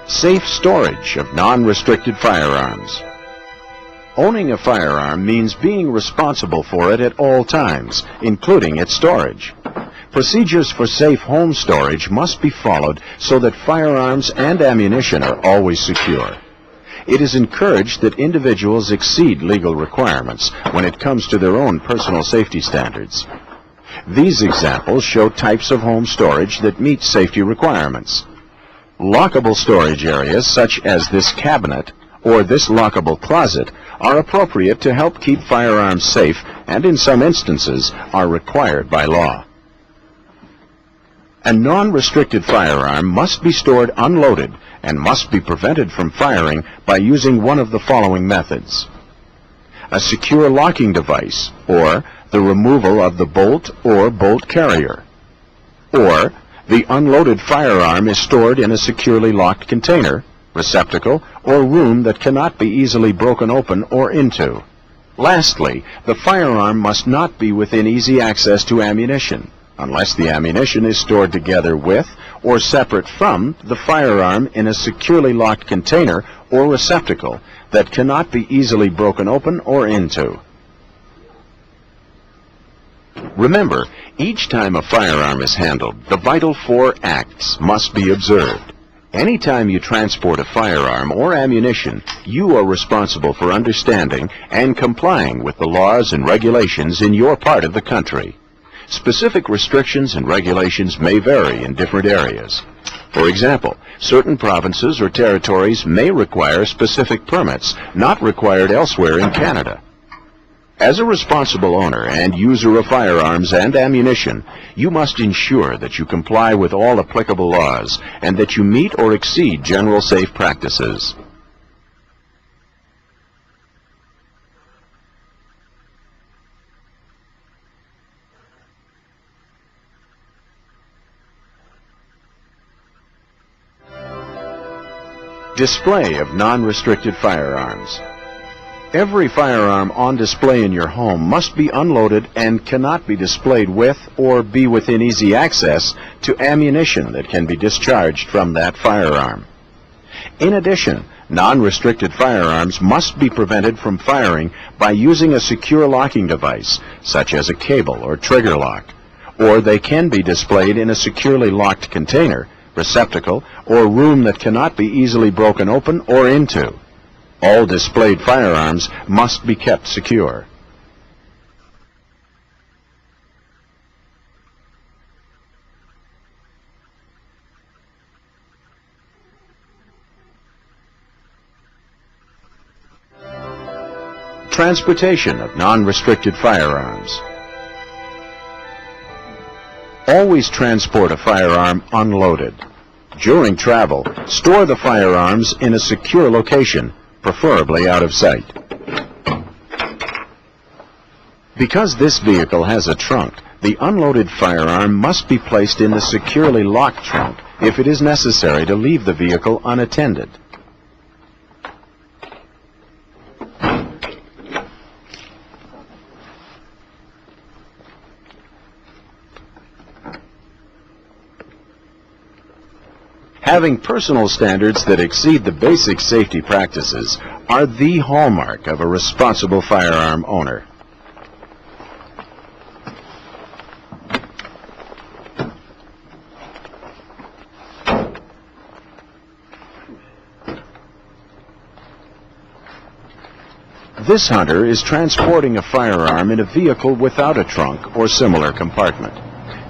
Safe storage of non-restricted firearms. Owning a firearm means being responsible for it at all times, including its storage. Procedures for safe home storage must be followed so that firearms and ammunition are always secure. It is encouraged that individuals exceed legal requirements when it comes to their own personal safety standards. These examples show types of home storage that meet safety requirements. Lockable storage areas such as this cabinet or this lockable closet are appropriate to help keep firearms safe and in some instances are required by law. A non-restricted firearm must be stored unloaded and must be prevented from firing by using one of the following methods. A secure locking device, or the removal of the bolt or bolt carrier. Or the unloaded firearm is stored in a securely locked container, receptacle, or room that cannot be easily broken open or into. Lastly, the firearm must not be within easy access to ammunition, unless the ammunition is stored together with or separate from the firearm in a securely locked container or receptacle that cannot be easily broken open or into. Remember, each time a firearm is handled, the vital 4 acts must be observed. Anytime you transport a firearm or ammunition, you are responsible for understanding and complying with the laws and regulations in your part of the country. Specific restrictions and regulations may vary in different areas. For example, certain provinces or territories may require specific permits not required elsewhere in Canada. As a responsible owner and user of firearms and ammunition, you must ensure that you comply with all applicable laws and that you meet or exceed general safe practices. Display of non-restricted firearms. Every firearm on display in your home must be unloaded and cannot be displayed with or be within easy access to ammunition that can be discharged from that firearm. In addition, non-restricted firearms must be prevented from firing by using a secure locking device, such as a cable or trigger lock, or they can be displayed in a securely locked container, receptacle, or room that cannot be easily broken open or into. All displayed firearms must be kept secure. Transportation of non-restricted firearms. Always transport a firearm unloaded. During travel, store the firearms in a secure location, preferably out of sight. Because this vehicle has a trunk, the unloaded firearm must be placed in the securely locked trunk if it is necessary to leave the vehicle unattended. Having personal standards that exceed the basic safety practices are the hallmark of a responsible firearm owner. This hunter is transporting a firearm in a vehicle without a trunk or similar compartment.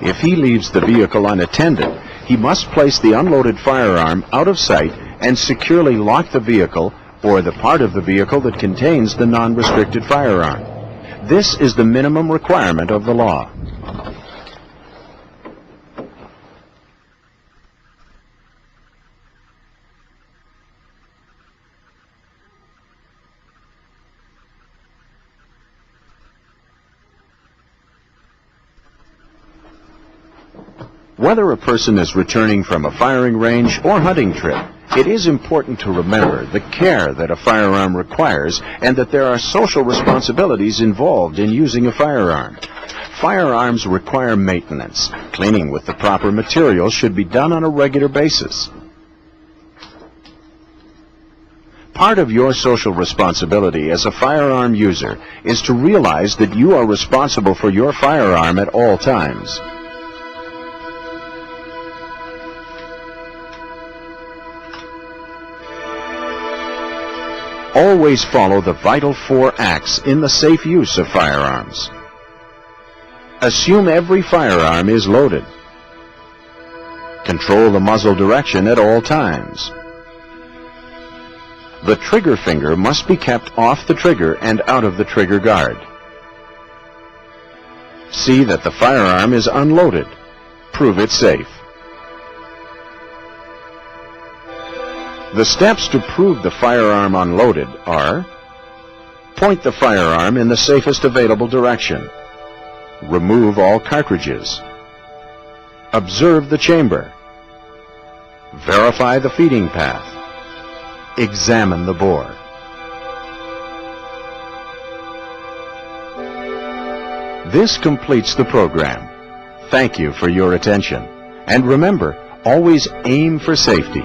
If he leaves the vehicle unattended, he must place the unloaded firearm out of sight and securely lock the vehicle or the part of the vehicle that contains the non-restricted firearm. This is the minimum requirement of the law. Whether a person is returning from a firing range or hunting trip, it is important to remember the care that a firearm requires and that there are social responsibilities involved in using a firearm. Firearms require maintenance. Cleaning with the proper materials should be done on a regular basis. Part of your social responsibility as a firearm user is to realize that you are responsible for your firearm at all times. Always follow the vital 4 acts in the safe use of firearms. Assume every firearm is loaded. Control the muzzle direction at all times. The trigger finger must be kept off the trigger and out of the trigger guard. See that the firearm is unloaded. Prove it safe. The steps to prove the firearm unloaded are: point the firearm in the safest available direction. Remove all cartridges. Observe the chamber. Verify the feeding path. Examine the bore. This completes the program. Thank you for your attention. And remember, always aim for safety.